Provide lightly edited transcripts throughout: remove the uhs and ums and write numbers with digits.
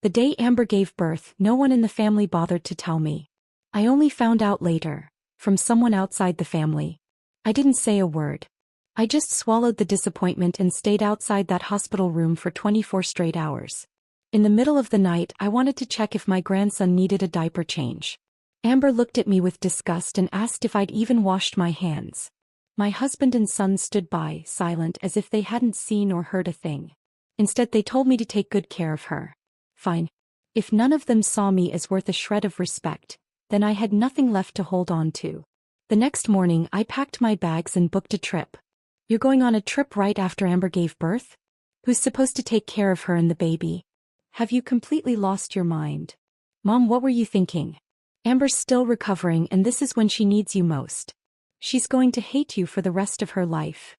The day Amber gave birth, no one in the family bothered to tell me. I only found out later, from someone outside the family. I didn't say a word. I just swallowed the disappointment and stayed outside that hospital room for 24 straight hours. In the middle of the night, I wanted to check if my grandson needed a diaper change. Amber looked at me with disgust and asked if I'd even washed my hands. My husband and son stood by, silent as if they hadn't seen or heard a thing. Instead, they told me to take good care of her. Fine. If none of them saw me as worth a shred of respect, then I had nothing left to hold on to. The next morning, I packed my bags and booked a trip. You're going on a trip right after Amber gave birth? Who's supposed to take care of her and the baby? Have you completely lost your mind? Mom, what were you thinking? Amber's still recovering and this is when she needs you most. She's going to hate you for the rest of her life.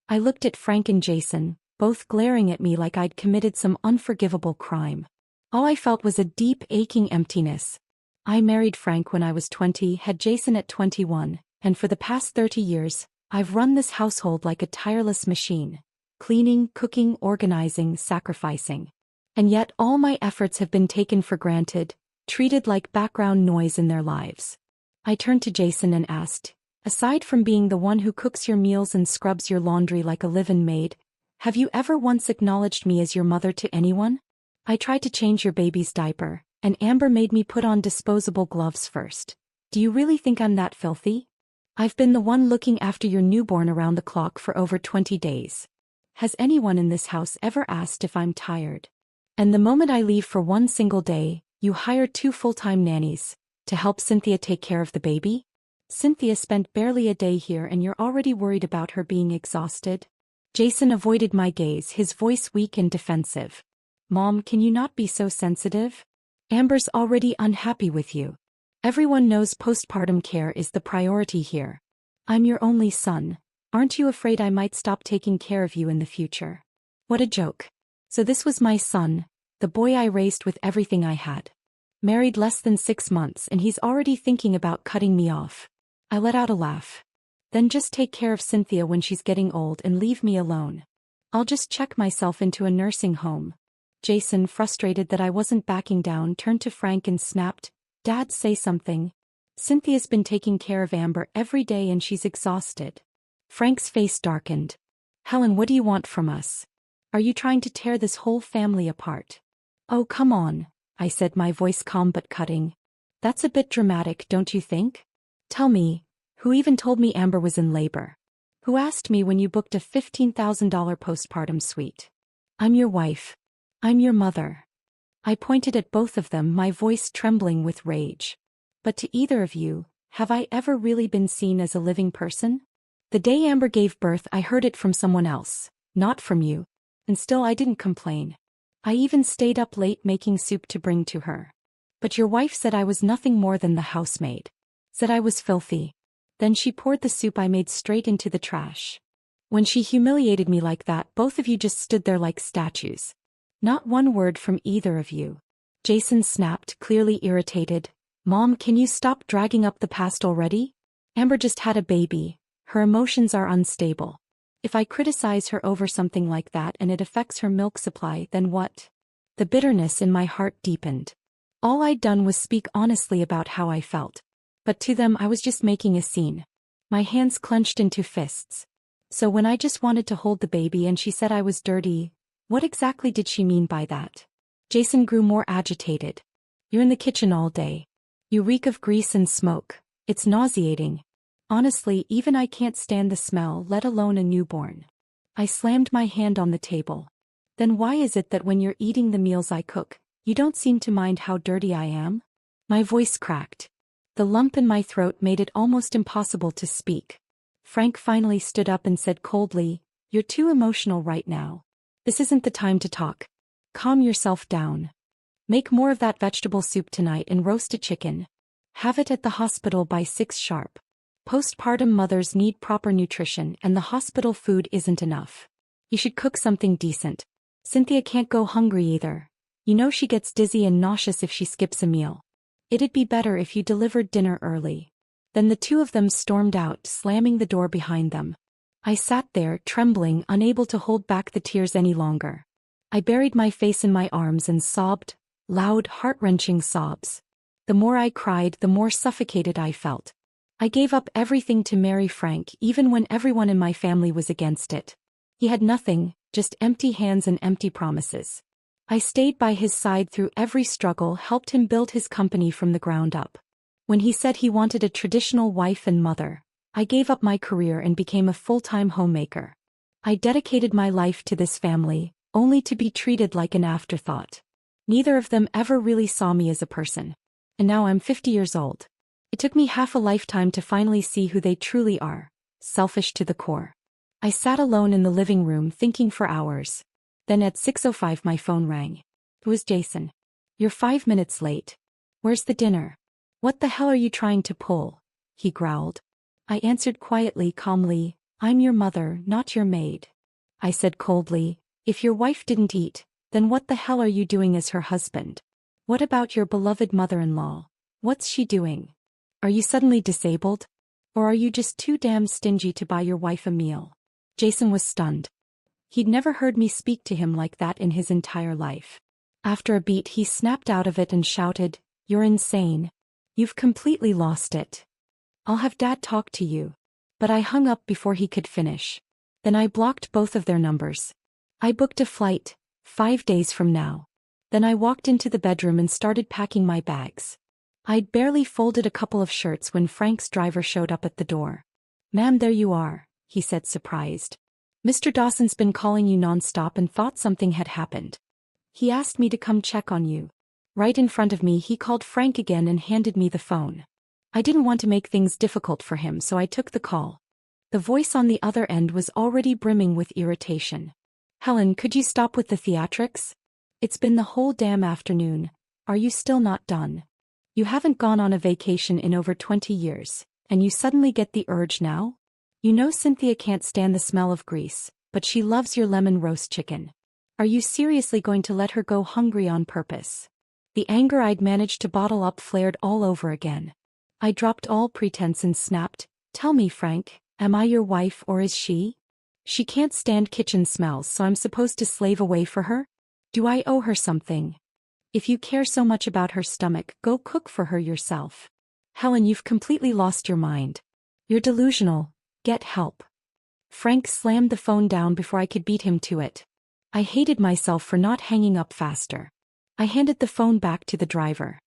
I looked at Frank and Jason, both glaring at me like I'd committed some unforgivable crime. All I felt was a deep, aching emptiness. I married Frank when I was 20, had Jason at 21, and for the past 30 years, I've run this household like a tireless machine. Cleaning, cooking, organizing, sacrificing. And yet all my efforts have been taken for granted, treated like background noise in their lives. I turned to Jason and asked, aside from being the one who cooks your meals and scrubs your laundry like a live-in maid, have you ever once acknowledged me as your mother to anyone? I tried to change your baby's diaper, and Amber made me put on disposable gloves first. Do you really think I'm that filthy? I've been the one looking after your newborn around the clock for over 20 days. Has anyone in this house ever asked if I'm tired? And the moment I leave for one single day, you hire 2 full-time nannies to help Cynthia take care of the baby? Cynthia spent barely a day here and you're already worried about her being exhausted? Jason avoided my gaze, his voice weak and defensive. Mom, can you not be so sensitive? Amber's already unhappy with you. Everyone knows postpartum care is the priority here. I'm your only son. Aren't you afraid I might stop taking care of you in the future? What a joke. So this was my son, the boy I raised with everything I had. Married less than 6 months and he's already thinking about cutting me off. I let out a laugh. Then just take care of Cynthia when she's getting old and leave me alone. I'll just check myself into a nursing home. Jason, frustrated that I wasn't backing down, turned to Frank and snapped, Dad, say something. Cynthia's been taking care of Amber every day and she's exhausted. Frank's face darkened. Helen, what do you want from us? Are you trying to tear this whole family apart? Oh, come on, I said, my voice calm but cutting. That's a bit dramatic, don't you think? Tell me, who even told me Amber was in labor? Who asked me when you booked a $15,000 postpartum suite? I'm your wife. I'm your mother. I pointed at both of them, my voice trembling with rage. But to either of you, have I ever really been seen as a living person? The day Amber gave birth, I heard it from someone else, not from you. And still I didn't complain. I even stayed up late making soup to bring to her. But your wife said I was nothing more than the housemaid. Said I was filthy. Then she poured the soup I made straight into the trash. When she humiliated me like that, both of you just stood there like statues. Not one word from either of you. Jason snapped, clearly irritated. Mom, can you stop dragging up the past already? Amber just had a baby. Her emotions are unstable. If I criticize her over something like that and it affects her milk supply, then what? The bitterness in my heart deepened. All I'd done was speak honestly about how I felt. But to them I was just making a scene. My hands clenched into fists. So when I just wanted to hold the baby and she said I was dirty, what exactly did she mean by that? Jason grew more agitated. You're in the kitchen all day. You reek of grease and smoke. It's nauseating. Honestly, even I can't stand the smell, let alone a newborn. I slammed my hand on the table. Then why is it that when you're eating the meals I cook, you don't seem to mind how dirty I am? My voice cracked. The lump in my throat made it almost impossible to speak. Frank finally stood up and said coldly, You're too emotional right now. This isn't the time to talk. Calm yourself down. Make more of that vegetable soup tonight and roast a chicken. Have it at the hospital by 6 sharp. Postpartum mothers need proper nutrition and the hospital food isn't enough. You should cook something decent. Cynthia can't go hungry either. You know she gets dizzy and nauseous if she skips a meal. It'd be better if you delivered dinner early. Then the two of them stormed out, slamming the door behind them. I sat there, trembling, unable to hold back the tears any longer. I buried my face in my arms and sobbed, Loud, heart-wrenching sobs. The more I cried, the more suffocated I felt. I gave up everything to marry Frank, even when everyone in my family was against it. He had nothing, just empty hands and empty promises. I stayed by his side through every struggle, helped him build his company from the ground up. When he said he wanted a traditional wife and mother, I gave up my career and became a full-time homemaker. I dedicated my life to this family, only to be treated like an afterthought. Neither of them ever really saw me as a person. And now I'm 50 years old. It took me half a lifetime to finally see who they truly are, selfish to the core. I sat alone in the living room thinking for hours. Then at 6:05 my phone rang. It was Jason. "You're 5 minutes late. Where's the dinner? What the hell are you trying to pull?" he growled. I answered quietly, calmly, "I'm your mother, not your maid." I said coldly, "If your wife didn't eat, then what the hell are you doing as her husband? What about your beloved mother-in-law? What's she doing? Are you suddenly disabled? Or are you just too damn stingy to buy your wife a meal?" Jason was stunned. He'd never heard me speak to him like that in his entire life. After a beat he snapped out of it and shouted, "You're insane. You've completely lost it. I'll have Dad talk to you." But I hung up before he could finish. Then I blocked both of their numbers. I booked a flight, 5 days from now. Then I walked into the bedroom and started packing my bags. I'd barely folded a couple of shirts when Frank's driver showed up at the door. "Ma'am, there you are," he said, surprised. "Mr. Dawson's been calling you nonstop and thought something had happened. He asked me to come check on you." Right in front of me he called Frank again and handed me the phone. I didn't want to make things difficult for him, so I took the call. The voice on the other end was already brimming with irritation. "Helen, could you stop with the theatrics? It's been the whole damn afternoon. Are you still not done? You haven't gone on a vacation in over 20 years, and you suddenly get the urge now? You know Cynthia can't stand the smell of grease, but she loves your lemon roast chicken. Are you seriously going to let her go hungry on purpose?" The anger I'd managed to bottle up flared all over again. I dropped all pretense and snapped, "Tell me, Frank, am I your wife or is she? She can't stand kitchen smells, so I'm supposed to slave away for her? Do I owe her something? If you care so much about her stomach, go cook for her yourself. Helen, you've completely lost your mind. You're delusional. Get help." Frank slammed the phone down before I could beat him to it. I hated myself for not hanging up faster. I handed the phone back to the driver.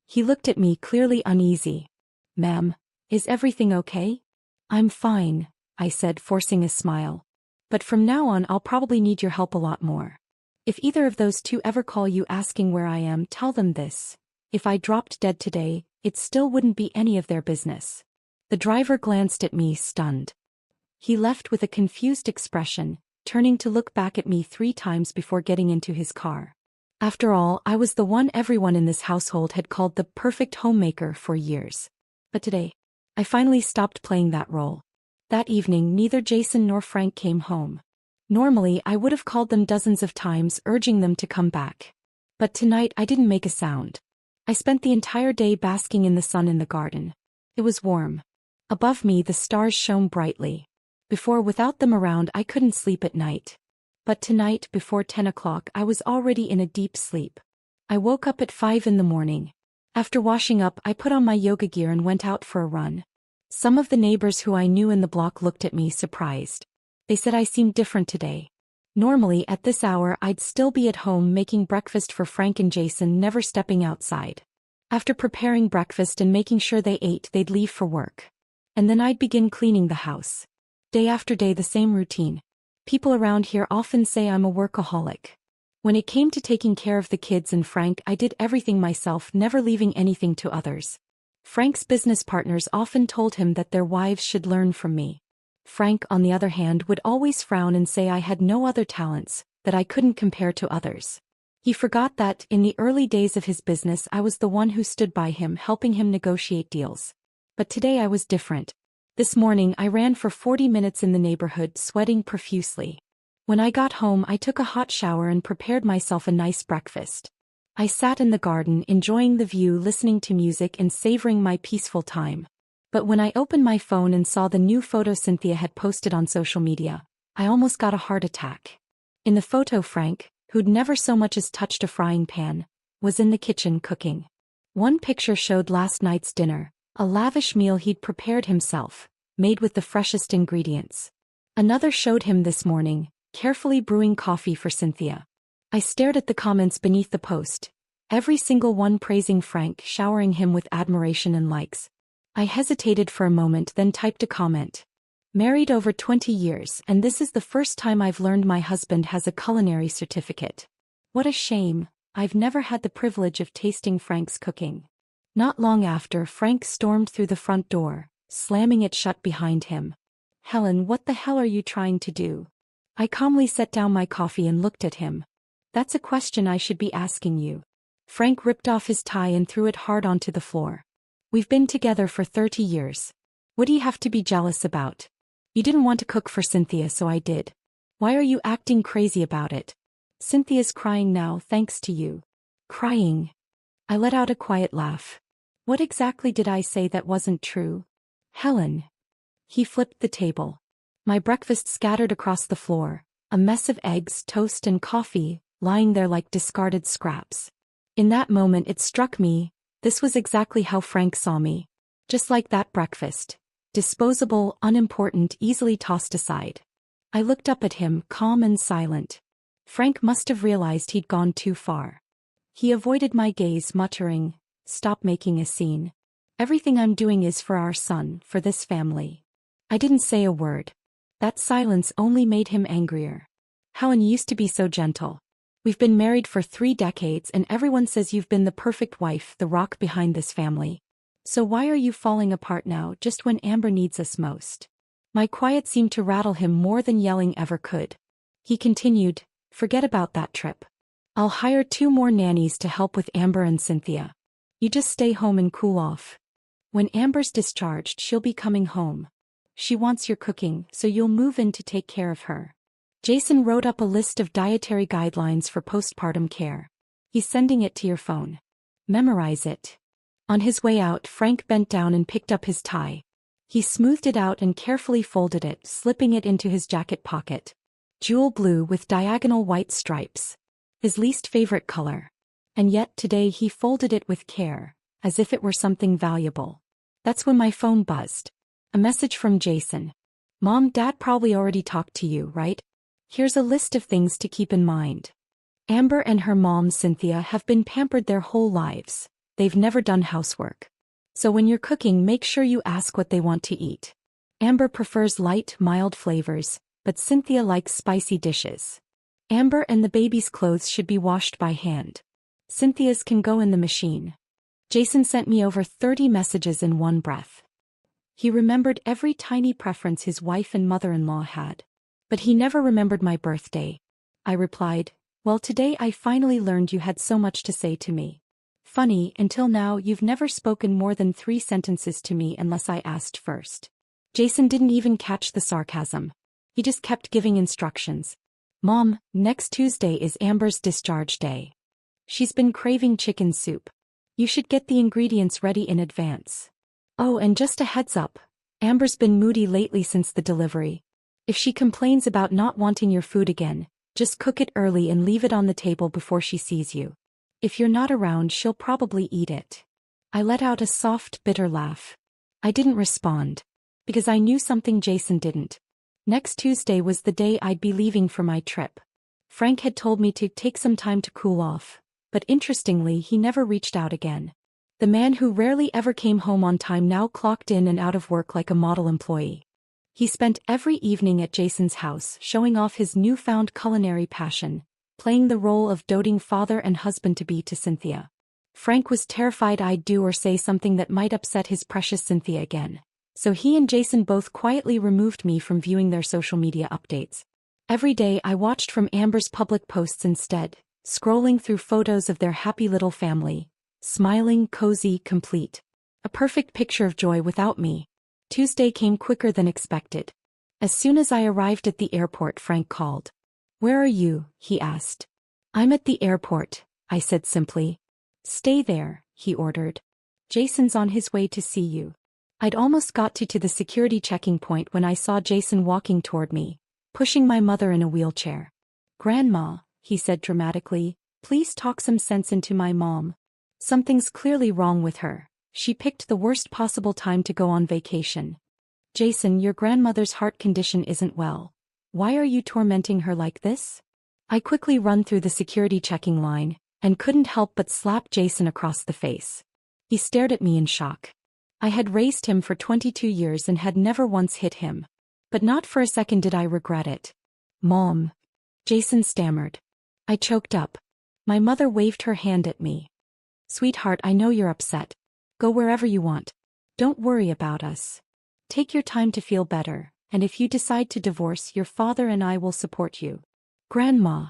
He looked at me, clearly uneasy. "Ma'am, is everything okay?" "I'm fine," I said, forcing a smile. "But from now on I'll probably need your help a lot more. If either of those two ever call you asking where I am, tell them this. If I dropped dead today, it still wouldn't be any of their business." The driver glanced at me, stunned. He left with a confused expression, turning to look back at me 3 times before getting into his car. After all, I was the one everyone in this household had called the perfect homemaker for years. But today, I finally stopped playing that role. That evening neither Jason nor Frank came home. Normally I would have called them dozens of times, urging them to come back. But tonight I didn't make a sound. I spent the entire day basking in the sun in the garden. It was warm. Above me the stars shone brightly. Before, without them around, I couldn't sleep at night. But tonight, before 10 o'clock, I was already in a deep sleep. I woke up at 5 in the morning. After washing up, I put on my yoga gear and went out for a run. Some of the neighbors who I knew in the block looked at me surprised. They said I seemed different today. Normally, at this hour, I'd still be at home making breakfast for Frank and Jason, never stepping outside. After preparing breakfast and making sure they ate, they'd leave for work. And then I'd begin cleaning the house. Day after day, the same routine. People around here often say I'm a workaholic. When it came to taking care of the kids and Frank, I did everything myself, never leaving anything to others. Frank's business partners often told him that their wives should learn from me. Frank, on the other hand, would always frown and say I had no other talents, that I couldn't compare to others. He forgot that, in the early days of his business, I was the one who stood by him, helping him negotiate deals. But today I was different. This morning I ran for 40 minutes in the neighborhood, sweating profusely. When I got home, I took a hot shower and prepared myself a nice breakfast. I sat in the garden, enjoying the view, listening to music and savoring my peaceful time. But when I opened my phone and saw the new photo Cynthia had posted on social media, I almost got a heart attack. In the photo, Frank, who'd never so much as touched a frying pan, was in the kitchen cooking. One picture showed last night's dinner, a lavish meal he'd prepared himself, made with the freshest ingredients. Another showed him this morning, carefully brewing coffee for Cynthia. I stared at the comments beneath the post, every single one praising Frank, showering him with admiration and likes. I hesitated for a moment, then typed a comment. Married over 20 years, and this is the first time I've learned my husband has a culinary certificate. What a shame, I've never had the privilege of tasting Frank's cooking. Not long after, Frank stormed through the front door, slamming it shut behind him. Helen, what the hell are you trying to do? I calmly set down my coffee and looked at him. That's a question I should be asking you. Frank ripped off his tie and threw it hard onto the floor. We've been together for 30 years. What do you have to be jealous about? You didn't want to cook for Cynthia, so I did. Why are you acting crazy about it? Cynthia's crying now thanks to you. Crying? I let out a quiet laugh. What exactly did I say that wasn't true? Helen. He flipped the table. My breakfast scattered across the floor, a mess of eggs, toast and coffee, lying there like discarded scraps. In that moment it struck me, this was exactly how Frank saw me. Just like that breakfast. Disposable, unimportant, easily tossed aside. I looked up at him, calm and silent. Frank must have realized he'd gone too far. He avoided my gaze, muttering, "Stop making a scene. Everything I'm doing is for our son, for this family." I didn't say a word. That silence only made him angrier. Helen used to be so gentle. We've been married for 3 decades and everyone says you've been the perfect wife, the rock behind this family. So why are you falling apart now, just when Amber needs us most? My quiet seemed to rattle him more than yelling ever could. He continued, "Forget about that trip. I'll hire 2 more nannies to help with Amber and Cynthia. You just stay home and cool off. When Amber's discharged, she'll be coming home. She wants your cooking, so you'll move in to take care of her." Jason wrote up a list of dietary guidelines for postpartum care. He's sending it to your phone. Memorize it. On his way out, Frank bent down and picked up his tie. He smoothed it out and carefully folded it, slipping it into his jacket pocket. Jewel blue with diagonal white stripes. His least favorite color. And yet today he folded it with care, as if it were something valuable. That's when my phone buzzed. A message from Jason. "Mom, Dad probably already talked to you, right? Here's a list of things to keep in mind. Amber and her mom Cynthia have been pampered their whole lives. They've never done housework. So when you're cooking, make sure you ask what they want to eat. Amber prefers light, mild flavors, but Cynthia likes spicy dishes. Amber and the baby's clothes should be washed by hand. Cynthia's can go in the machine." Jason sent me over 30 messages in one breath. He remembered every tiny preference his wife and mother-in-law had. But he never remembered my birthday. I replied, "Well, today I finally learned you had so much to say to me. Funny, until now you've never spoken more than 3 sentences to me unless I asked first." Jason didn't even catch the sarcasm. He just kept giving instructions. "Mom, next Tuesday is Amber's discharge day. She's been craving chicken soup. You should get the ingredients ready in advance. Oh, and just a heads up, Amber's been moody lately since the delivery. If she complains about not wanting your food again, just cook it early and leave it on the table before she sees you. If you're not around, she'll probably eat it." I let out a soft, bitter laugh. I didn't respond. Because I knew something Jason didn't. Next Tuesday was the day I'd be leaving for my trip. Frank had told me to take some time to cool off, but interestingly he never reached out again. The man who rarely ever came home on time now clocked in and out of work like a model employee. He spent every evening at Jason's house showing off his newfound culinary passion, playing the role of doting father and husband-to-be to Cynthia. Frank was terrified I'd do or say something that might upset his precious Cynthia again. So he and Jason both quietly removed me from viewing their social media updates. Every day I watched from Amber's public posts instead, scrolling through photos of their happy little family, smiling, cozy, complete. A perfect picture of joy without me. Tuesday came quicker than expected. As soon as I arrived at the airport, Frank called. "Where are you?" he asked. "I'm at the airport," I said simply. "Stay there," he ordered. "Jason's on his way to see you." I'd almost got to the security checking point when I saw Jason walking toward me, pushing my mother in a wheelchair. "Grandma," he said dramatically, Please talk some sense into my mom. Something's clearly wrong with her. She picked the worst possible time to go on vacation. Jason, your grandmother's heart condition isn't well. Why are you tormenting her like this? I quickly run through the security checking line, and couldn't help but slap Jason across the face. He stared at me in shock. I had raised him for 22 years and had never once hit him. But not for a second did I regret it. Mom. Jason stammered. I choked up. My mother waved her hand at me. Sweetheart, I know you're upset. Go wherever you want. Don't worry about us. Take your time to feel better, and if you decide to divorce, your father and I will support you. Grandma.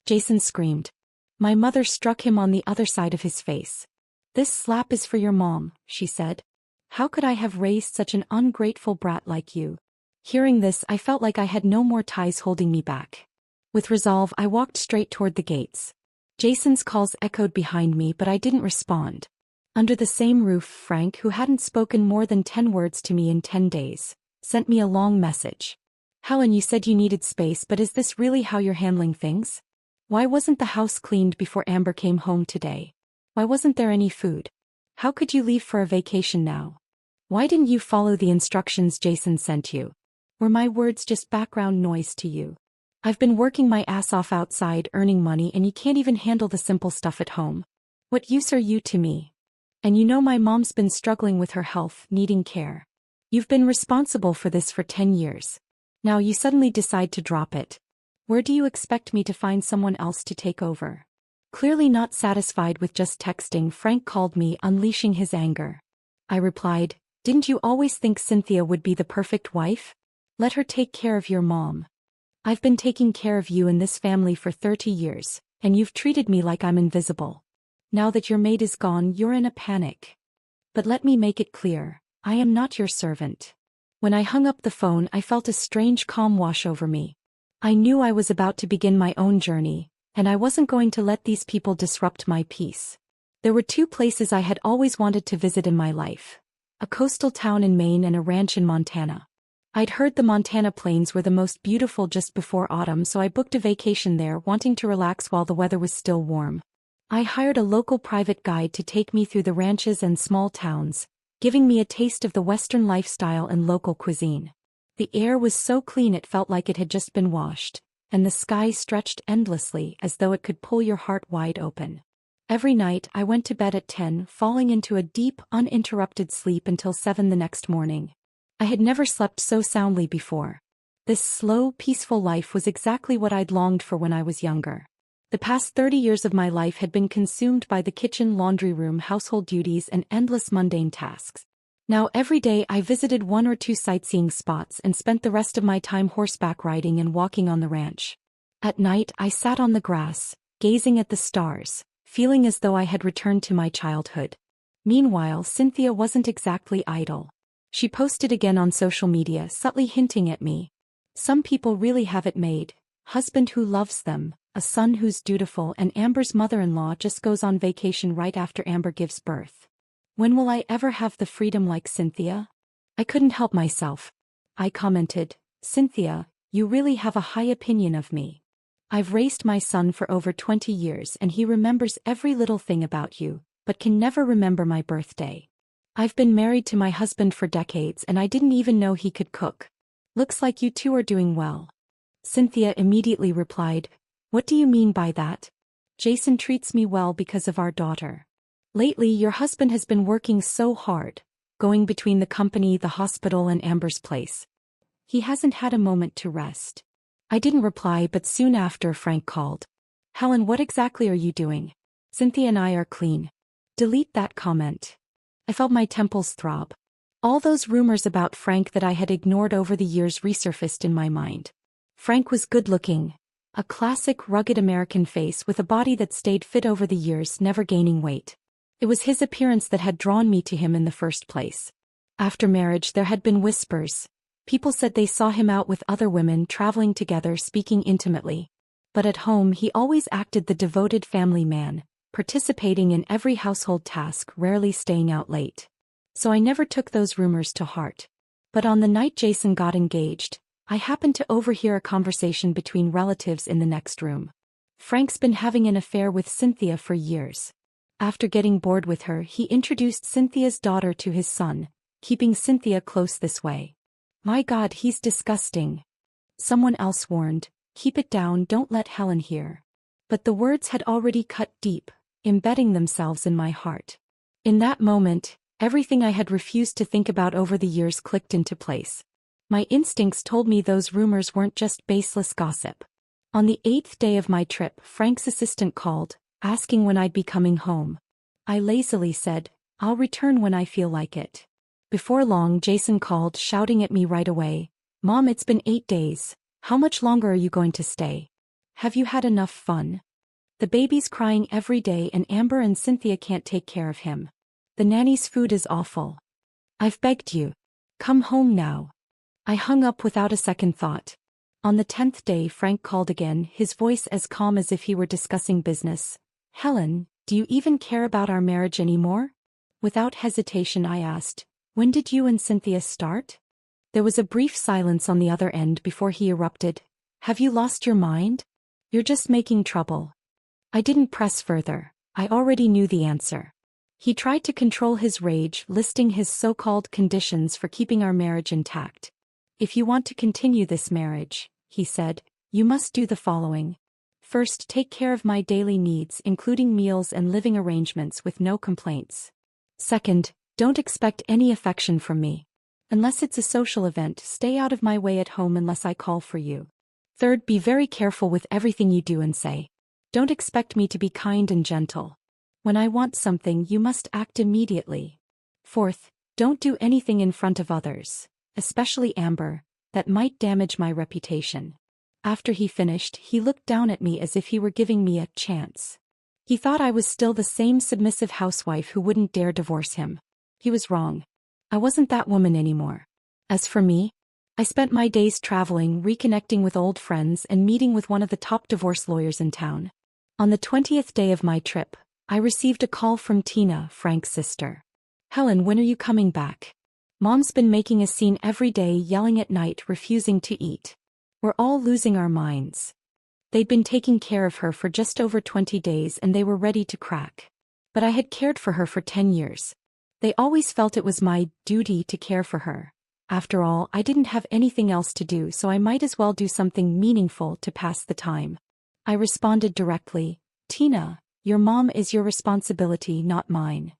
Jason screamed. My mother struck him on the other side of his face. This slap is for your mom, she said. How could I have raised such an ungrateful brat like you? Hearing this, I felt like I had no more ties holding me back. With resolve, I walked straight toward the gates. Jason's calls echoed behind me, but I didn't respond. Under the same roof, Frank, who hadn't spoken more than 10 words to me in 10 days, sent me a long message. Helen, you said you needed space, but is this really how you're handling things? Why wasn't the house cleaned before Amber came home today? Why wasn't there any food? How could you leave for a vacation now? Why didn't you follow the instructions Jason sent you? Were my words just background noise to you? I've been working my ass off outside earning money and you can't even handle the simple stuff at home. What use are you to me? And you know my mom's been struggling with her health, needing care. You've been responsible for this for 10 years. Now you suddenly decide to drop it. Where do you expect me to find someone else to take over? Clearly not satisfied with just texting, Frank called me, unleashing his anger. I replied, didn't you always think Cynthia would be the perfect wife? Let her take care of your mom. I've been taking care of you and this family for 30 years, and you've treated me like I'm invisible. Now that your maid is gone, you're in a panic. But let me make it clear, I am not your servant. When I hung up the phone, I felt a strange calm wash over me. I knew I was about to begin my own journey, and I wasn't going to let these people disrupt my peace. There were 2 places I had always wanted to visit in my life: a coastal town in Maine and a ranch in Montana. I'd heard the Montana plains were the most beautiful just before autumn, so I booked a vacation there, wanting to relax while the weather was still warm. I hired a local private guide to take me through the ranches and small towns, giving me a taste of the Western lifestyle and local cuisine. The air was so clean it felt like it had just been washed, and the sky stretched endlessly as though it could pull your heart wide open. Every night I went to bed at 10, falling into a deep, uninterrupted sleep until 7 the next morning. I had never slept so soundly before. This slow, peaceful life was exactly what I'd longed for when I was younger. The past 30 years of my life had been consumed by the kitchen, laundry room, household duties, and endless mundane tasks. Now every day I visited 1 or 2 sightseeing spots and spent the rest of my time horseback riding and walking on the ranch. At night I sat on the grass, gazing at the stars, feeling as though I had returned to my childhood. Meanwhile, Cynthia wasn't exactly idle. She posted again on social media, subtly hinting at me. Some people really have it made: husband who loves them, a son who's dutiful, and Amber's mother-in-law just goes on vacation right after Amber gives birth. When will I ever have the freedom like Cynthia? I couldn't help myself. I commented, Cynthia, you really have a high opinion of me. I've raised my son for over 20 years and he remembers every little thing about you, but can never remember my birthday. I've been married to my husband for decades and I didn't even know he could cook. Looks like you two are doing well. Cynthia immediately replied, what do you mean by that? Jason treats me well because of our daughter. Lately your husband has been working so hard, going between the company, the hospital, and Amber's place. He hasn't had a moment to rest. I didn't reply, but soon after Frank called. Helen, what exactly are you doing? Cynthia and I are clean. Delete that comment. I felt my temples throb. All those rumors about Frank that I had ignored over the years resurfaced in my mind. Frank was good-looking, a classic rugged American face with a body that stayed fit over the years, never gaining weight. It was his appearance that had drawn me to him in the first place. After marriage there had been whispers. People said they saw him out with other women, traveling together, speaking intimately. But at home he always acted the devoted family man, participating in every household task, rarely staying out late. So I never took those rumors to heart. But on the night Jason got engaged, I happened to overhear a conversation between relatives in the next room. Frank's been having an affair with Cynthia for years. After getting bored with her, he introduced Cynthia's daughter to his son, keeping Cynthia close this way. My God, he's disgusting. Someone else warned, keep it down, don't let Helen hear. But the words had already cut deep, embedding themselves in my heart. In that moment, everything I had refused to think about over the years clicked into place. My instincts told me those rumors weren't just baseless gossip. On the 8th day of my trip, Frank's assistant called, asking when I'd be coming home. I lazily said, I'll return when I feel like it. Before long, Jason called, shouting at me right away, Mom, it's been 8 days. How much longer are you going to stay? Have you had enough fun? The baby's crying every day and Amber and Cynthia can't take care of him. The nanny's food is awful. I've begged you. Come home now. I hung up without a second thought. On the 10th day, Frank called again, his voice as calm as if he were discussing business. Helen, do you even care about our marriage anymore? Without hesitation, I asked, when did you and Cynthia start? There was a brief silence on the other end before he erupted. Have you lost your mind? You're just making trouble. I didn't press further. I already knew the answer. He tried to control his rage, listing his so-called conditions for keeping our marriage intact. If you want to continue this marriage, he said, you must do the following. First, take care of my daily needs, including meals and living arrangements with no complaints. Second, don't expect any affection from me. Unless it's a social event, stay out of my way at home unless I call for you. Third, be very careful with everything you do and say. Don't expect me to be kind and gentle. When I want something, you must act immediately. Fourth, don't do anything in front of others, especially Amber, that might damage my reputation. After he finished, he looked down at me as if he were giving me a chance. He thought I was still the same submissive housewife who wouldn't dare divorce him. He was wrong. I wasn't that woman anymore. As for me, I spent my days traveling, reconnecting with old friends, and meeting with one of the top divorce lawyers in town. On the 20th day of my trip, I received a call from Tina, Frank's sister. Helen, when are you coming back? Mom's been making a scene every day, yelling at night, refusing to eat. We're all losing our minds. They'd been taking care of her for just over 20 days and they were ready to crack. But I had cared for her for 10 years. They always felt it was my duty to care for her. After all, I didn't have anything else to do, so I might as well do something meaningful to pass the time. I responded directly, Tina, your mom is your responsibility, not mine.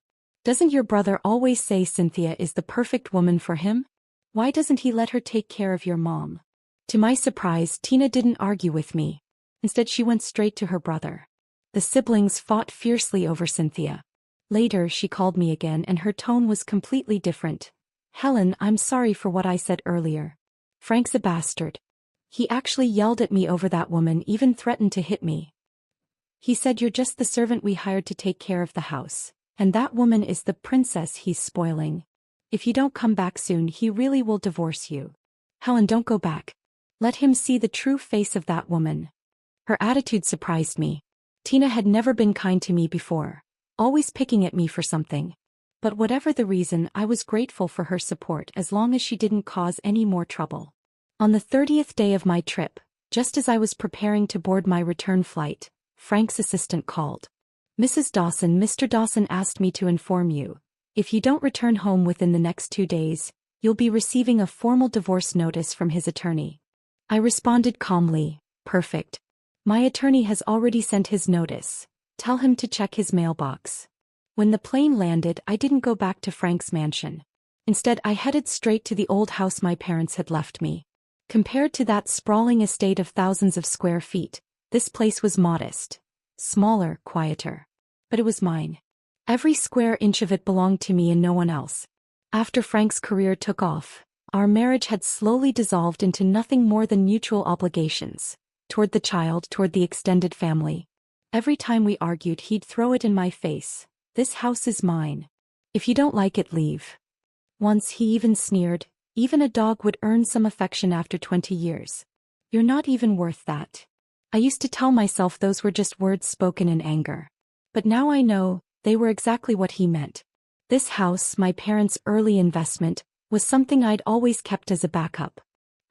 Doesn't your brother always say Cynthia is the perfect woman for him? Why doesn't he let her take care of your mom? To my surprise, Tina didn't argue with me. Instead, she went straight to her brother. The siblings fought fiercely over Cynthia. Later, she called me again and her tone was completely different. Helen, I'm sorry for what I said earlier. Frank's a bastard. He actually yelled at me over that woman, even threatened to hit me. He said you're just the servant we hired to take care of the house, and that woman is the princess he's spoiling. If you don't come back soon, he really will divorce you. Helen, don't go back. Let him see the true face of that woman. Her attitude surprised me. Tina had never been kind to me before, always picking at me for something. But whatever the reason, I was grateful for her support as long as she didn't cause any more trouble. On the 30th day of my trip, just as I was preparing to board my return flight, Frank's assistant called. Mrs. Dawson, Mr. Dawson asked me to inform you. If you don't return home within the next 2 days, you'll be receiving a formal divorce notice from his attorney. I responded calmly, perfect. My attorney has already sent his notice. Tell him to check his mailbox. When the plane landed, I didn't go back to Frank's mansion. Instead, I headed straight to the old house my parents had left me. Compared to that sprawling estate of thousands of square feet, this place was modest. Smaller, quieter. But it was mine. Every square inch of it belonged to me and no one else. After Frank's career took off, our marriage had slowly dissolved into nothing more than mutual obligations. Toward the child, toward the extended family. Every time we argued, he'd throw it in my face. This house is mine. If you don't like it, leave. Once he even sneered, even a dog would earn some affection after 20 years. You're not even worth that. I used to tell myself those were just words spoken in anger. But now I know, they were exactly what he meant. This house, my parents' early investment, was something I'd always kept as a backup.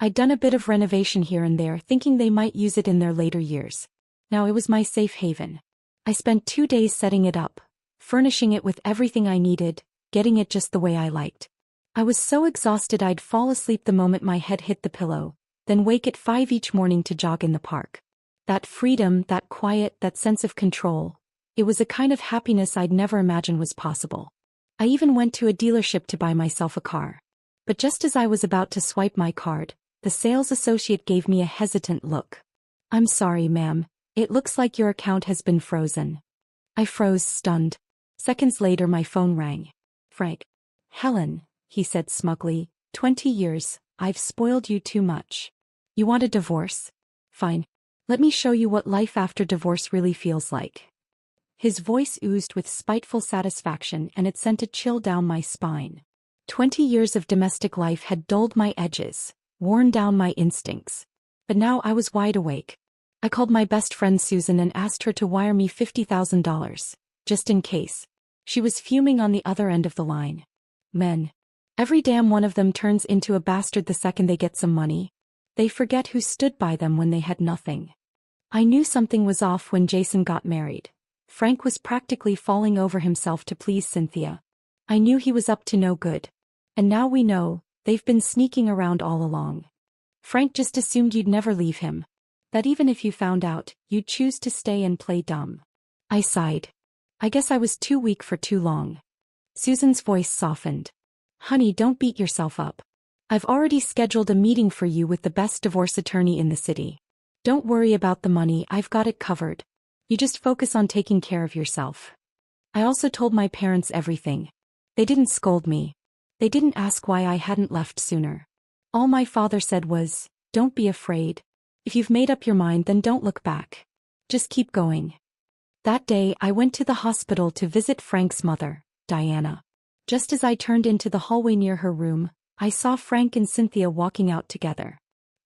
I'd done a bit of renovation here and there, thinking they might use it in their later years. Now it was my safe haven. I spent 2 days setting it up, furnishing it with everything I needed, getting it just the way I liked. I was so exhausted I'd fall asleep the moment my head hit the pillow, then wake at 5 each morning to jog in the park. That freedom, that quiet, that sense of control. It was a kind of happiness I'd never imagined was possible. I even went to a dealership to buy myself a car. But just as I was about to swipe my card, the sales associate gave me a hesitant look. "I'm sorry, ma'am. It looks like your account has been frozen." I froze, stunned. Seconds later my phone rang. "Frank." "Helen," he said smugly, 20 years, I've spoiled you too much. You want a divorce? Fine. Let me show you what life after divorce really feels like." His voice oozed with spiteful satisfaction and it sent a chill down my spine. 20 years of domestic life had dulled my edges, worn down my instincts. But now I was wide awake. I called my best friend Susan and asked her to wire me $50,000, just in case. She was fuming on the other end of the line. Men. Every damn one of them turns into a bastard the second they get some money. They forget who stood by them when they had nothing. I knew something was off when Jason got married. Frank was practically falling over himself to please Cynthia. I knew he was up to no good. And now we know, they've been sneaking around all along. Frank just assumed you'd never leave him. That even if you found out, you'd choose to stay and play dumb. I sighed. I guess I was too weak for too long. Susan's voice softened. "Honey, don't beat yourself up. I've already scheduled a meeting for you with the best divorce attorney in the city. Don't worry about the money, I've got it covered. You just focus on taking care of yourself." I also told my parents everything. They didn't scold me. They didn't ask why I hadn't left sooner. All my father said was, "Don't be afraid. If you've made up your mind, then don't look back. Just keep going." That day I went to the hospital to visit Frank's mother, Diana. Just as I turned into the hallway near her room, I saw Frank and Cynthia walking out together.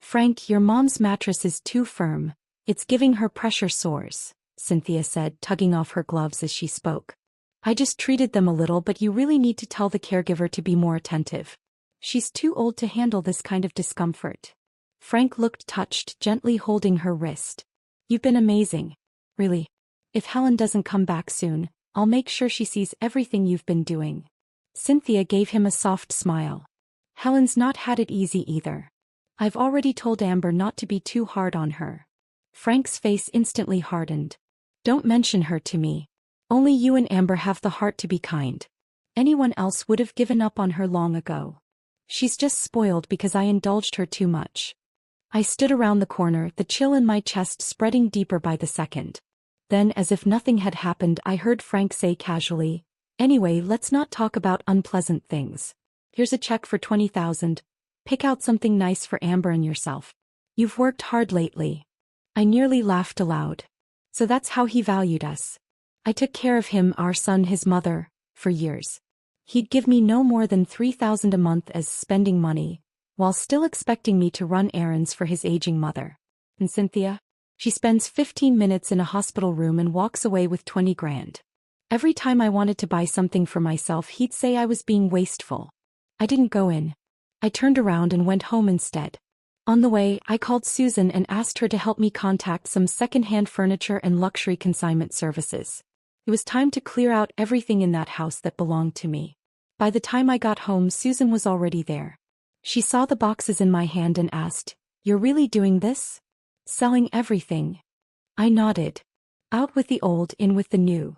"Frank, your mom's mattress is too firm. It's giving her pressure sores," Cynthia said, tugging off her gloves as she spoke. "I just treated them a little, but you really need to tell the caregiver to be more attentive. She's too old to handle this kind of discomfort." Frank looked touched, gently holding her wrist. "You've been amazing. Really. If Helen doesn't come back soon, I'll make sure she sees everything you've been doing." Cynthia gave him a soft smile. "Helen's not had it easy either. I've already told Amber not to be too hard on her." Frank's face instantly hardened. "Don't mention her to me. Only you and Amber have the heart to be kind. Anyone else would have given up on her long ago. She's just spoiled because I indulged her too much." I stood around the corner, the chill in my chest spreading deeper by the second. Then, as if nothing had happened, I heard Frank say casually, "Anyway, let's not talk about unpleasant things. Here's a check for $20,000. Pick out something nice for Amber and yourself. You've worked hard lately." I nearly laughed aloud. So that's how he valued us. I took care of him, our son, his mother, for years. He'd give me no more than $3,000 a month as spending money, while still expecting me to run errands for his aging mother. And Cynthia? She spends 15 minutes in a hospital room and walks away with 20 grand. Every time I wanted to buy something for myself, he'd say I was being wasteful. I didn't go in. I turned around and went home instead. On the way, I called Susan and asked her to help me contact some second-hand furniture and luxury consignment services. It was time to clear out everything in that house that belonged to me. By the time I got home, Susan was already there. She saw the boxes in my hand and asked, "You're really doing this? Selling everything?" I nodded. Out with the old, in with the new.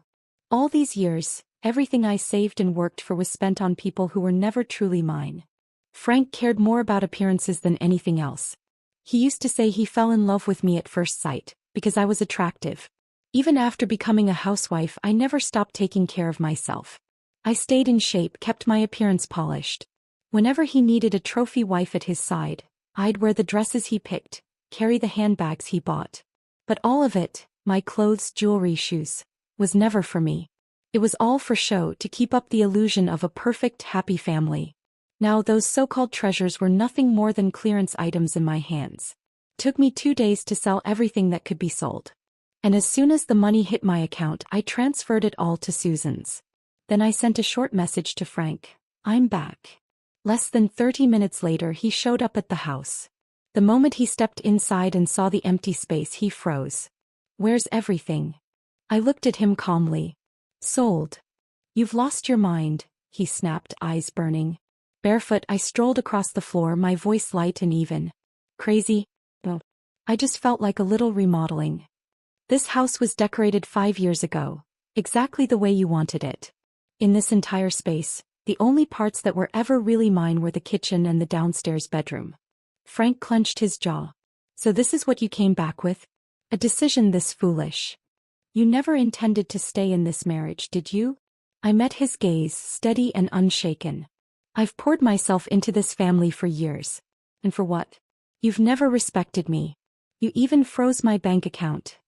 All these years, everything I saved and worked for was spent on people who were never truly mine. Frank cared more about appearances than anything else. He used to say he fell in love with me at first sight, because I was attractive. Even after becoming a housewife, I never stopped taking care of myself. I stayed in shape, kept my appearance polished. Whenever he needed a trophy wife at his side, I'd wear the dresses he picked, carry the handbags he bought. But all of it, my clothes, jewelry, shoes, was never for me. It was all for show, to keep up the illusion of a perfect, happy family. Now those so-called treasures were nothing more than clearance items in my hands. It took me 2 days to sell everything that could be sold. And as soon as the money hit my account, I transferred it all to Susan's. Then I sent a short message to Frank. "I'm back." Less than 30 minutes later, he showed up at the house. The moment he stepped inside and saw the empty space, he froze. Where's everything? I looked at him calmly. Sold. You've lost your mind, he snapped, eyes burning. Barefoot, I strolled across the floor, my voice light and even. Crazy? Oh. I just felt like a little remodeling. This house was decorated 5 years ago, exactly the way you wanted it. In this entire space, the only parts that were ever really mine were the kitchen and the downstairs bedroom. Frank clenched his jaw. So this is what you came back with? A decision this foolish? You never intended to stay in this marriage, did you? I met his gaze, steady and unshaken. I've poured myself into this family for years. And for what? You've never respected me. You even froze my bank account.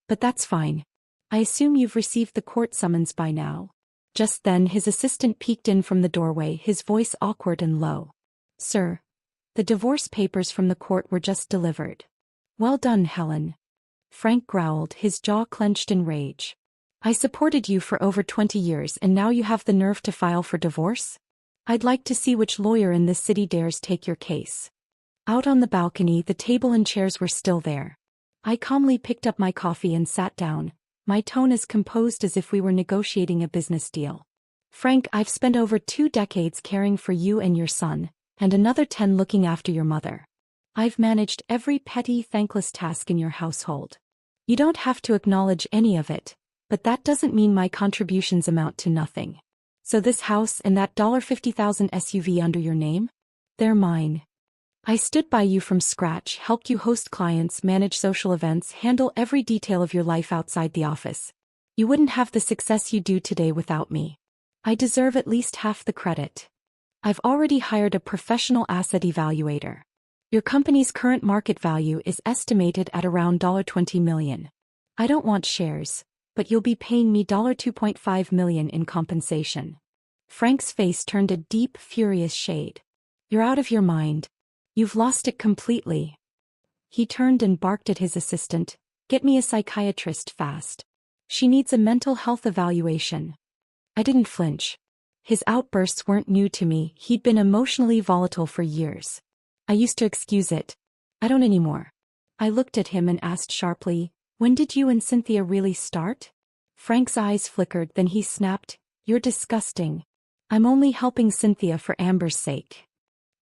But that's fine. I assume you've received the court summons by now. Just then his assistant peeked in from the doorway, his voice awkward and low. Sir, the divorce papers from the court were just delivered. Well done, Helen. Frank growled, his jaw clenched in rage. I supported you for over 20 years and now you have the nerve to file for divorce? I'd like to see which lawyer in this city dares take your case. Out on the balcony, the table and chairs were still there. I calmly picked up my coffee and sat down, my tone as composed as if we were negotiating a business deal. Frank, I've spent over 2 decades caring for you and your son, and another 10 looking after your mother. I've managed every petty, thankless task in your household. You don't have to acknowledge any of it, but that doesn't mean my contributions amount to nothing. So this house and that $50,000 SUV under your name? They're mine. I stood by you from scratch, helped you host clients, manage social events, handle every detail of your life outside the office. You wouldn't have the success you do today without me. I deserve at least half the credit. I've already hired a professional asset evaluator. Your company's current market value is estimated at around $20 million. I don't want shares, but you'll be paying me $2.5 million in compensation. Frank's face turned a deep, furious shade. You're out of your mind. You've lost it completely. He turned and barked at his assistant, get me a psychiatrist fast. She needs a mental health evaluation. I didn't flinch. His outbursts weren't new to me, he'd been emotionally volatile for years. I used to excuse it. I don't anymore. I looked at him and asked sharply, when did you and Cynthia really start? Frank's eyes flickered, then he snapped, you're disgusting. I'm only helping Cynthia for Amber's sake.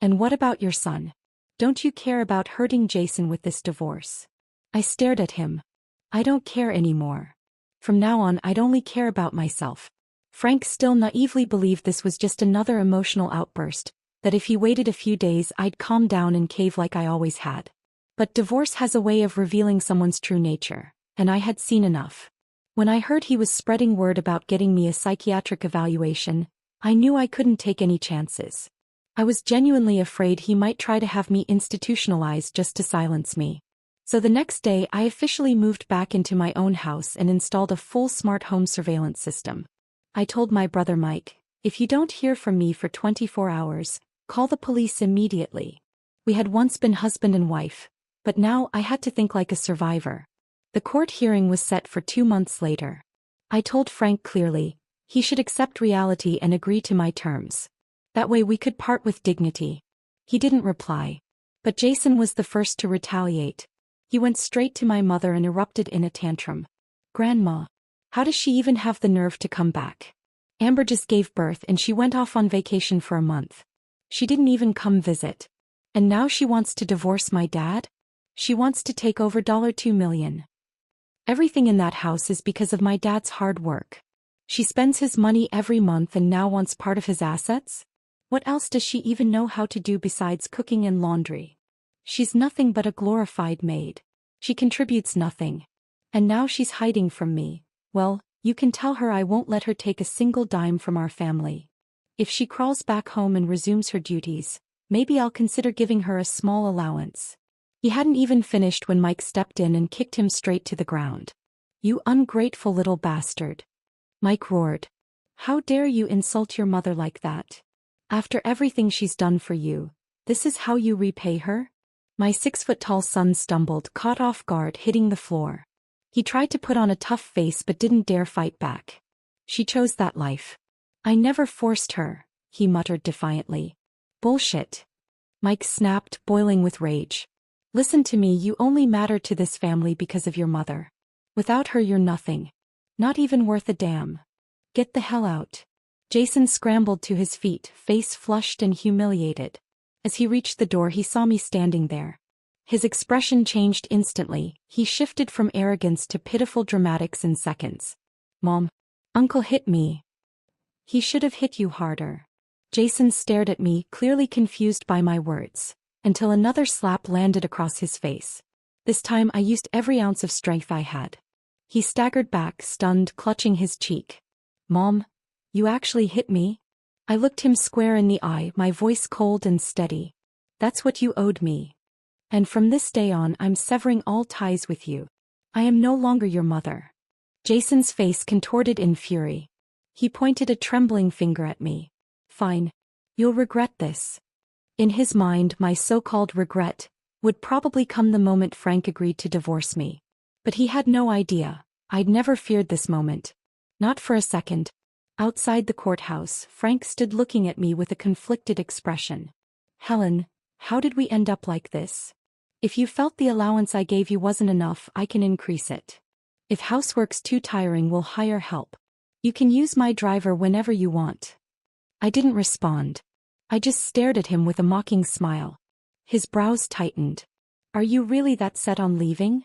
And what about your son? Don't you care about hurting Jason with this divorce? I stared at him. I don't care anymore. From now on I'd only care about myself. Frank still naively believed this was just another emotional outburst, that if he waited a few days I'd calm down and cave like I always had. But divorce has a way of revealing someone's true nature, and I had seen enough. When I heard he was spreading word about getting me a psychiatric evaluation, I knew I couldn't take any chances. I was genuinely afraid he might try to have me institutionalized just to silence me. So the next day I officially moved back into my own house and installed a full smart home surveillance system. I told my brother Mike, if you don't hear from me for 24 hours, call the police immediately. We had once been husband and wife, but now I had to think like a survivor. The court hearing was set for 2 months later. I told Frank clearly, he should accept reality and agree to my terms. That way we could part with dignity. He didn't reply. But Jason was the first to retaliate. He went straight to my mother and erupted in a tantrum. Grandma, how does she even have the nerve to come back? Amber just gave birth and she went off on vacation for a month. She didn't even come visit. And now she wants to divorce my dad? She wants to take over $2 million. Everything in that house is because of my dad's hard work. She spends his money every month and now wants part of his assets? What else does she even know how to do besides cooking and laundry? She's nothing but a glorified maid. She contributes nothing. And now she's hiding from me. Well, you can tell her I won't let her take a single dime from our family. If she crawls back home and resumes her duties, maybe I'll consider giving her a small allowance. He hadn't even finished when Mike stepped in and kicked him straight to the ground. You ungrateful little bastard. Mike roared. How dare you insult your mother like that? After everything she's done for you, this is how you repay her? My 6-foot-tall son stumbled, caught off guard, hitting the floor. He tried to put on a tough face but didn't dare fight back. She chose that life. I never forced her, he muttered defiantly. Bullshit. Mike snapped, boiling with rage. Listen to me, you only matter to this family because of your mother. Without her you're nothing. Not even worth a damn. Get the hell out. Jason scrambled to his feet, face flushed and humiliated. As he reached the door he saw me standing there. His expression changed instantly, he shifted from arrogance to pitiful dramatics in seconds. Mom. Uncle hit me. He should have hit you harder. Jason stared at me, clearly confused by my words, until another slap landed across his face. This time I used every ounce of strength I had. He staggered back, stunned, clutching his cheek. Mom, you actually hit me? I looked him square in the eye, my voice cold and steady. That's what you owed me. And from this day on I'm severing all ties with you. I am no longer your mother. Jason's face contorted in fury. He pointed a trembling finger at me. Fine. You'll regret this. In his mind, my so-called regret would probably come the moment Frank agreed to divorce me. But he had no idea. I'd never feared this moment. Not for a second. Outside the courthouse, Frank stood looking at me with a conflicted expression. Helen, how did we end up like this? If you felt the allowance I gave you wasn't enough, I can increase it. If housework's too tiring, we'll hire help. You can use my driver whenever you want. I didn't respond. I just stared at him with a mocking smile. His brows tightened. Are you really that set on leaving?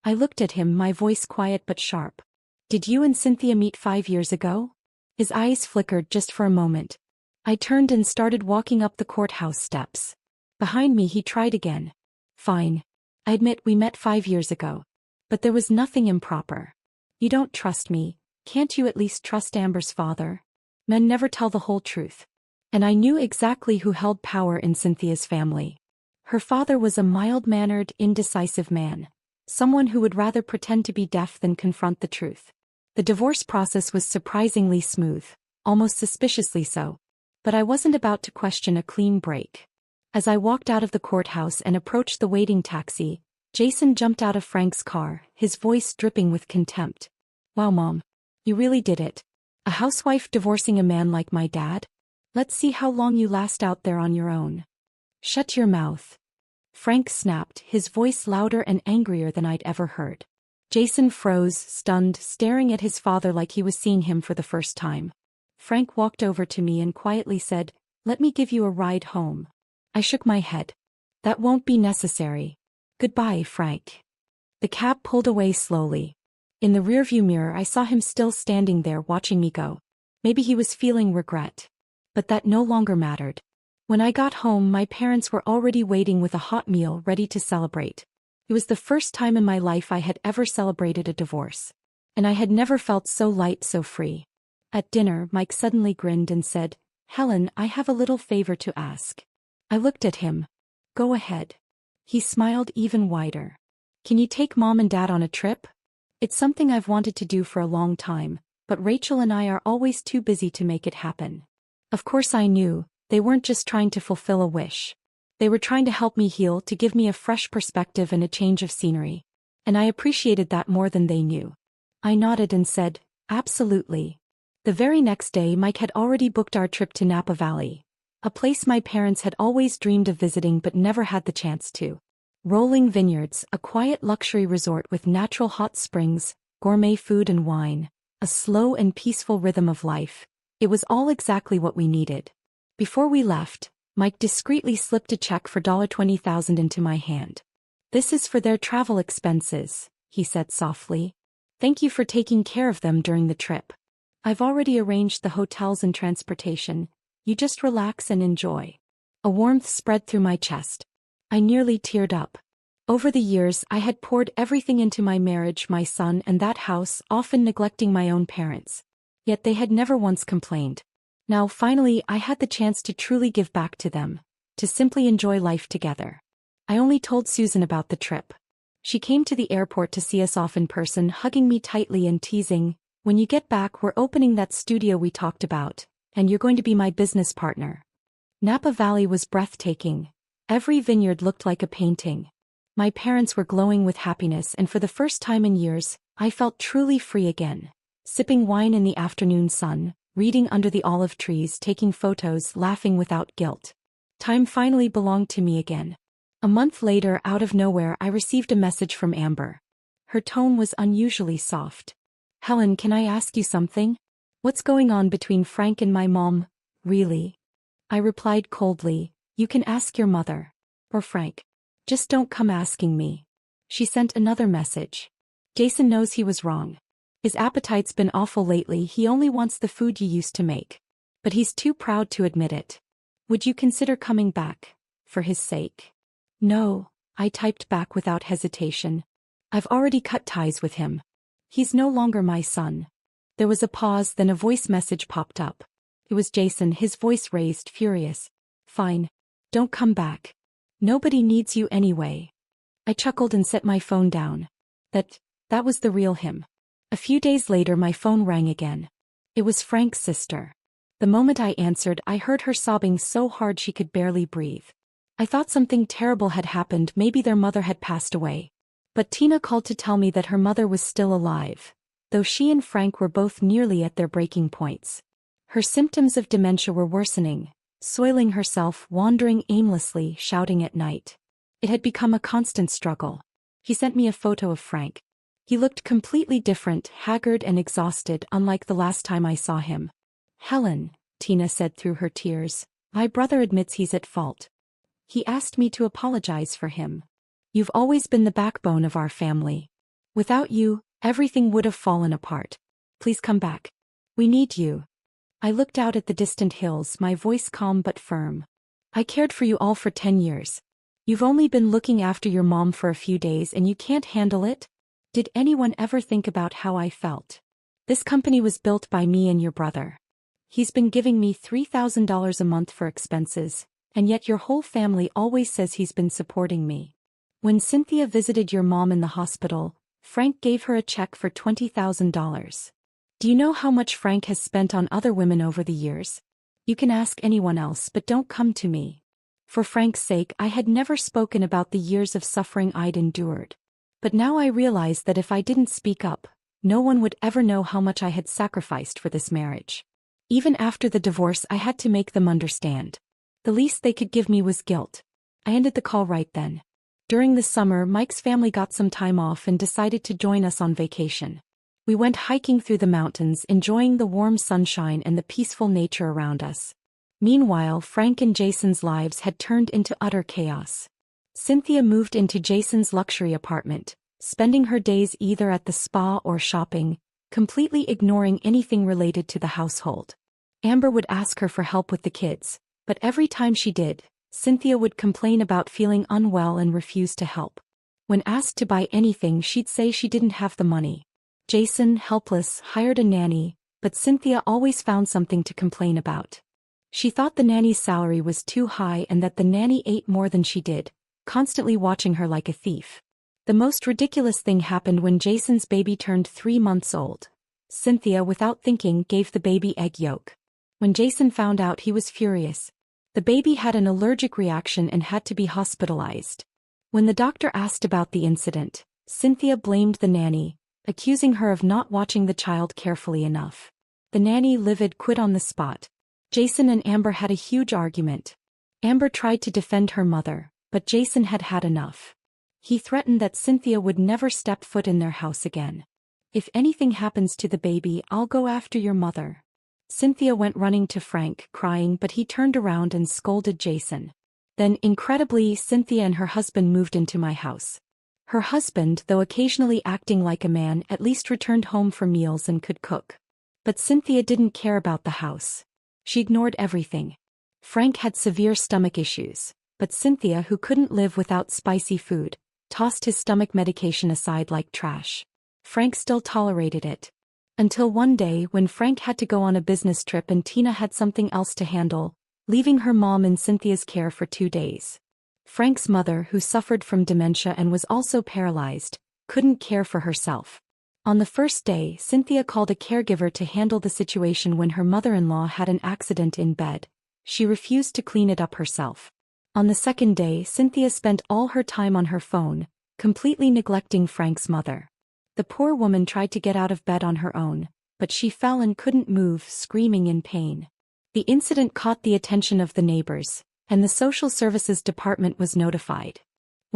I looked at him, my voice quiet but sharp. Did you and Cynthia meet 5 years ago? His eyes flickered just for a moment. I turned and started walking up the courthouse steps. Behind me he tried again. Fine. I admit we met 5 years ago. But there was nothing improper. You don't trust me, can't you at least trust Amber's father? Men never tell the whole truth. And I knew exactly who held power in Cynthia's family. Her father was a mild-mannered, indecisive man. Someone who would rather pretend to be deaf than confront the truth. The divorce process was surprisingly smooth, almost suspiciously so. But I wasn't about to question a clean break. As I walked out of the courthouse and approached the waiting taxi, Jason jumped out of Frank's car, his voice dripping with contempt. Wow, Mom. You really did it. A housewife divorcing a man like my dad? Let's see how long you last out there on your own. Shut your mouth. Frank snapped, his voice louder and angrier than I'd ever heard. Jason froze, stunned, staring at his father like he was seeing him for the first time. Frank walked over to me and quietly said, "Let me give you a ride home." I shook my head. "That won't be necessary. Goodbye, Frank." The cab pulled away slowly. In the rearview mirror I saw him still standing there watching me go. Maybe he was feeling regret. But that no longer mattered. When I got home my parents were already waiting with a hot meal ready to celebrate. It was the first time in my life I had ever celebrated a divorce. And I had never felt so light, so free. At dinner Mike suddenly grinned and said, "Helen, I have a little favor to ask." I looked at him. "Go ahead." He smiled even wider. "Can you take Mom and Dad on a trip? It's something I've wanted to do for a long time, but Rachel and I are always too busy to make it happen." Of course I knew, they weren't just trying to fulfill a wish. They were trying to help me heal, to give me a fresh perspective and a change of scenery. And I appreciated that more than they knew. I nodded and said, "Absolutely." The very next day Mike had already booked our trip to Napa Valley. A place my parents had always dreamed of visiting but never had the chance to. Rolling vineyards, a quiet luxury resort with natural hot springs, gourmet food and wine, a slow and peaceful rhythm of life. It was all exactly what we needed. Before we left, Mike discreetly slipped a check for $20,000 into my hand. "This is for their travel expenses," he said softly. "Thank you for taking care of them during the trip. I've already arranged the hotels and transportation. You just relax and enjoy." A warmth spread through my chest. I nearly teared up. Over the years I had poured everything into my marriage, my son, and that house, often neglecting my own parents. Yet they had never once complained. Now finally I had the chance to truly give back to them, to simply enjoy life together. I only told Susan about the trip. She came to the airport to see us off in person, hugging me tightly and teasing, "When you get back we're opening that studio we talked about, and you're going to be my business partner." Napa Valley was breathtaking. Every vineyard looked like a painting. My parents were glowing with happiness, and for the first time in years, I felt truly free again. Sipping wine in the afternoon sun, reading under the olive trees, taking photos, laughing without guilt. Time finally belonged to me again. A month later, out of nowhere, I received a message from Amber. Her tone was unusually soft. "Helen, can I ask you something? What's going on between Frank and my mom, really?" I replied coldly, "You can ask your mother. Or Frank. Just don't come asking me." She sent another message. "Jason knows he was wrong. His appetite's been awful lately. He only wants the food you used to make. But he's too proud to admit it. Would you consider coming back? For his sake?" "No," I typed back without hesitation. "I've already cut ties with him. He's no longer my son." There was a pause, then a voice message popped up. It was Jason, his voice raised, furious. "Fine. Don't come back. Nobody needs you anyway." I chuckled and set my phone down. That was the real him. A few days later my phone rang again. It was Frank's sister. The moment I answered, I heard her sobbing so hard she could barely breathe. I thought something terrible had happened, maybe their mother had passed away. But Tina called to tell me that her mother was still alive, though she and Frank were both nearly at their breaking points. Her symptoms of dementia were worsening, soiling herself, wandering aimlessly, shouting at night. It had become a constant struggle. He sent me a photo of Frank. He looked completely different, haggard and exhausted, unlike the last time I saw him. "Helen," Tina said through her tears, "my brother admits he's at fault. He asked me to apologize for him. You've always been the backbone of our family. Without you, everything would have fallen apart. Please come back. We need you." I looked out at the distant hills, my voice calm but firm. "I cared for you all for 10 years. You've only been looking after your mom for a few days and you can't handle it? Did anyone ever think about how I felt? This company was built by me and your brother. He's been giving me $3,000 a month for expenses, and yet your whole family always says he's been supporting me. When Cynthia visited your mom in the hospital, Frank gave her a check for $20,000. Do you know how much Frank has spent on other women over the years? You can ask anyone else, but don't come to me." For Frank's sake, I had never spoken about the years of suffering I'd endured. But now I realized that if I didn't speak up, no one would ever know how much I had sacrificed for this marriage. Even after the divorce, I had to make them understand. The least they could give me was guilt. I ended the call right then. During the summer, Mike's family got some time off and decided to join us on vacation. We went hiking through the mountains, enjoying the warm sunshine and the peaceful nature around us. Meanwhile, Frank and Jason's lives had turned into utter chaos. Cynthia moved into Jason's luxury apartment, spending her days either at the spa or shopping, completely ignoring anything related to the household. Amber would ask her for help with the kids, but every time she did, Cynthia would complain about feeling unwell and refuse to help. When asked to buy anything, she'd say she didn't have the money. Jason, helpless, hired a nanny, but Cynthia always found something to complain about. She thought the nanny's salary was too high and that the nanny ate more than she did, constantly watching her like a thief. The most ridiculous thing happened when Jason's baby turned 3 months old. Cynthia, without thinking, gave the baby egg yolk. When Jason found out, he was furious. The baby had an allergic reaction and had to be hospitalized. When the doctor asked about the incident, Cynthia blamed the nanny, accusing her of not watching the child carefully enough. The nanny, livid, quit on the spot. Jason and Amber had a huge argument. Amber tried to defend her mother, but Jason had had enough. He threatened that Cynthia would never step foot in their house again. "If anything happens to the baby, I'll go after your mother." Cynthia went running to Frank, crying, but he turned around and scolded Jason. Then, incredibly, Cynthia and her husband moved into my house. Her husband, though occasionally acting like a man, at least returned home for meals and could cook. But Cynthia didn't care about the house. She ignored everything. Frank had severe stomach issues, but Cynthia, who couldn't live without spicy food, tossed his stomach medication aside like trash. Frank still tolerated it. Until one day when Frank had to go on a business trip and Tina had something else to handle, leaving her mom in Cynthia's care for 2 days. Frank's mother, who suffered from dementia and was also paralyzed, couldn't care for herself. On the first day, Cynthia called a caregiver to handle the situation when her mother-in-law had an accident in bed. She refused to clean it up herself. On the second day, Cynthia spent all her time on her phone, completely neglecting Frank's mother. The poor woman tried to get out of bed on her own, but she fell and couldn't move, screaming in pain. The incident caught the attention of the neighbors, and the social services department was notified.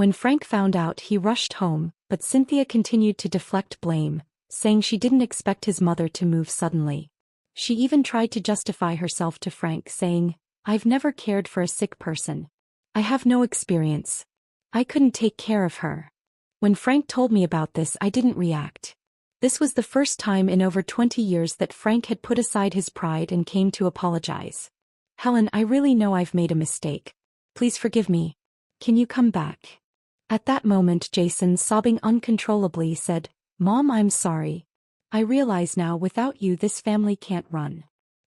When Frank found out, he rushed home, but Cynthia continued to deflect blame, saying she didn't expect his mother to move suddenly. She even tried to justify herself to Frank, saying, "I've never cared for a sick person. I have no experience. I couldn't take care of her." When Frank told me about this, I didn't react. This was the first time in over 20 years that Frank had put aside his pride and came to apologize. "Helen, I really know I've made a mistake. Please forgive me. Can you come back?" At that moment, Jason, sobbing uncontrollably, said, "Mom, I'm sorry. I realize now without you this family can't run."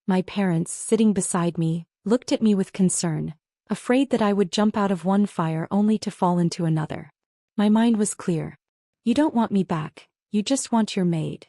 My parents, sitting beside me, looked at me with concern, afraid that I would jump out of one fire only to fall into another. My mind was clear. "You don't want me back, you just want your maid.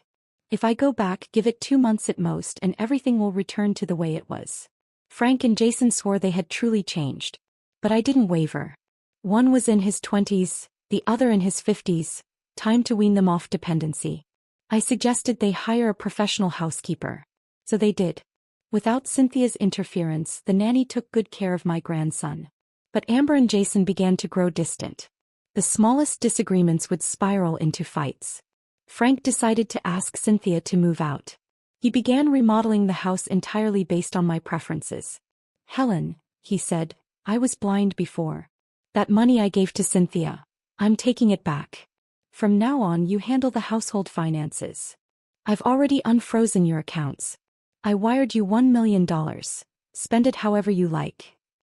If I go back, give it 2 months at most and everything will return to the way it was." Frank and Jason swore they had truly changed. But I didn't waver. One was in his 20s, the other in his 50s, time to wean them off dependency. I suggested they hire a professional housekeeper. So they did. Without Cynthia's interference, the nanny took good care of my grandson. But Amber and Jason began to grow distant. The smallest disagreements would spiral into fights. Frank decided to ask Cynthia to move out. He began remodeling the house entirely based on my preferences. "Helen," he said, "I was blind before. That money I gave to Cynthia, I'm taking it back. From now on, you handle the household finances. I've already unfrozen your accounts. I wired you $1 million. Spend it however you like."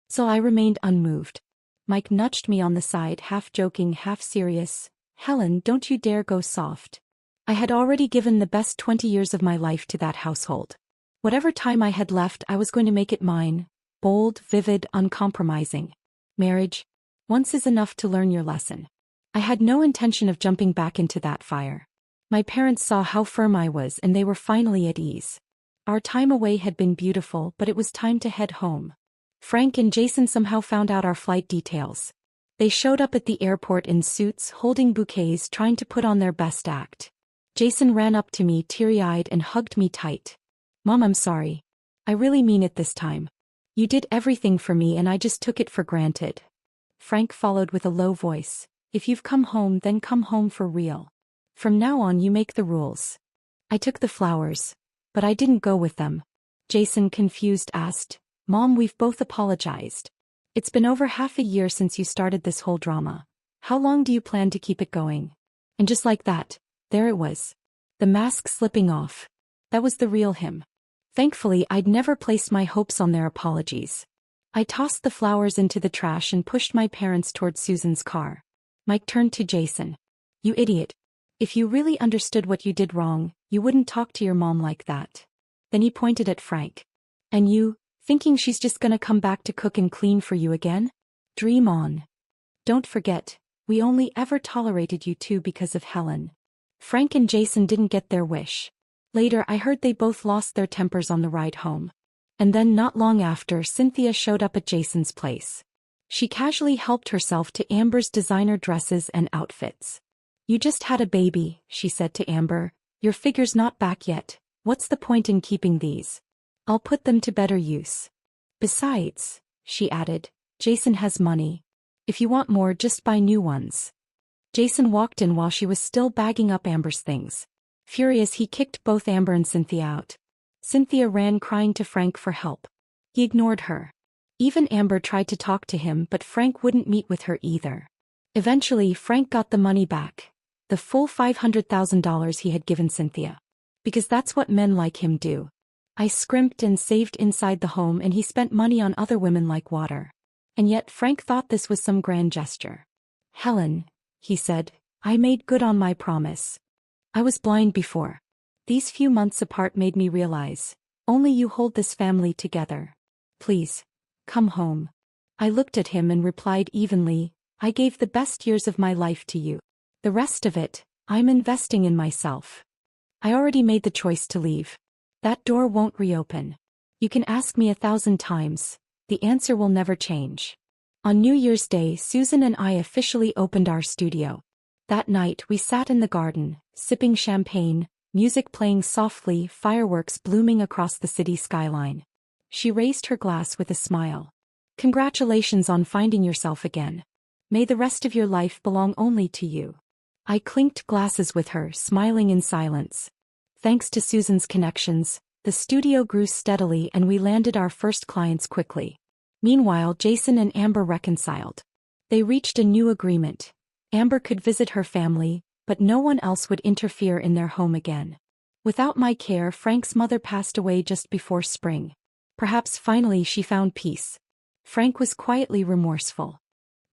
So I remained unmoved. Mike nudged me on the side, half joking, half serious. "Helen, don't you dare go soft. I had already given the best 20 years of my life to that household. Whatever time I had left, I was going to make it mine. Bold, vivid, uncompromising. Marriage? Once is enough to learn your lesson." I had no intention of jumping back into that fire. My parents saw how firm I was and they were finally at ease. Our time away had been beautiful, but it was time to head home. Frank and Jason somehow found out our flight details. They showed up at the airport in suits, holding bouquets, trying to put on their best act. Jason ran up to me, teary-eyed, and hugged me tight. "Mom, I'm sorry. I really mean it this time. You did everything for me and I just took it for granted." Frank followed with a low voice. "If you've come home, then come home for real. From now on, you make the rules." I took the flowers, but I didn't go with them. Jason, confused, asked, "Mom, we've both apologized. It's been over half a year since you started this whole drama. How long do you plan to keep it going?" And just like that, there it was. The mask slipping off. That was the real him. Thankfully, I'd never placed my hopes on their apologies. I tossed the flowers into the trash and pushed my parents toward Susan's car. Mike turned to Jason. "You idiot. If you really understood what you did wrong, you wouldn't talk to your mom like that." Then he pointed at Frank. "And you, thinking she's just gonna come back to cook and clean for you again? Dream on. Don't forget, we only ever tolerated you two because of Helen." Frank and Jason didn't get their wish. Later, I heard they both lost their tempers on the ride home. And then not long after, Cynthia showed up at Jason's place. She casually helped herself to Amber's designer dresses and outfits. "You just had a baby," she said to Amber. "Your figure's not back yet. What's the point in keeping these? I'll put them to better use. Besides," she added, "Jason has money. If you want more, just buy new ones." Jason walked in while she was still bagging up Amber's things. Furious, he kicked both Amber and Cynthia out. Cynthia ran crying to Frank for help. He ignored her. Even Amber tried to talk to him, but Frank wouldn't meet with her either. Eventually, Frank got the money back. The full $500,000 he had given Cynthia. Because that's what men like him do. I scrimped and saved inside the home and he spent money on other women like water. And yet Frank thought this was some grand gesture. "Helen," he said, "I made good on my promise. I was blind before. These few months apart made me realize, only you hold this family together. Please, come home." I looked at him and replied evenly, "I gave the best years of my life to you. The rest of it, I'm investing in myself. I already made the choice to leave. That door won't reopen. You can ask me 1,000 times, the answer will never change." On New Year's Day, Susan and I officially opened our studio. That night we sat in the garden, sipping champagne, music playing softly, fireworks blooming across the city skyline. She raised her glass with a smile. "Congratulations on finding yourself again. May the rest of your life belong only to you. I clinked glasses with her, smiling in silence. Thanks to Susan's connections, the studio grew steadily and we landed our first clients quickly. Meanwhile, Jason and Amber reconciled. They reached a new agreement. Amber could visit her family, but no one else would interfere in their home again. Without my care, Frank's mother passed away just before spring. Perhaps finally she found peace. Frank was quietly remorseful.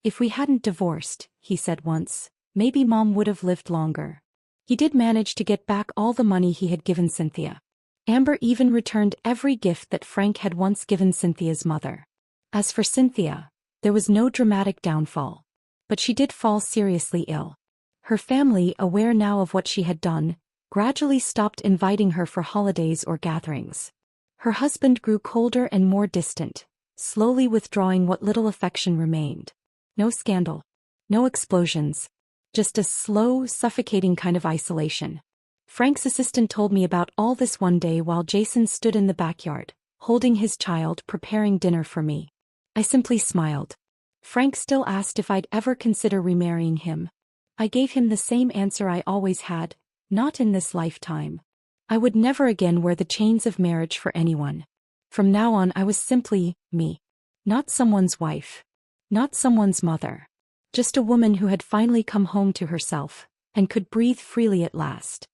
If we hadn't divorced, he said once, maybe Mom would have lived longer. He did manage to get back all the money he had given Cynthia. Amber even returned every gift that Frank had once given Cynthia's mother. As for Cynthia, there was no dramatic downfall. But she did fall seriously ill. Her family, aware now of what she had done, gradually stopped inviting her for holidays or gatherings. Her husband grew colder and more distant, slowly withdrawing what little affection remained. No scandal. No explosions. Just a slow, suffocating kind of isolation. Frank's assistant told me about all this one day while Jason stood in the backyard, holding his child, preparing dinner for me. I simply smiled. Frank still asked if I'd ever consider remarrying him. I gave him the same answer I always had, not in this lifetime. I would never again wear the chains of marriage for anyone. From now on I was simply me. Not someone's wife. Not someone's mother. Just a woman who had finally come home to herself, and could breathe freely at last.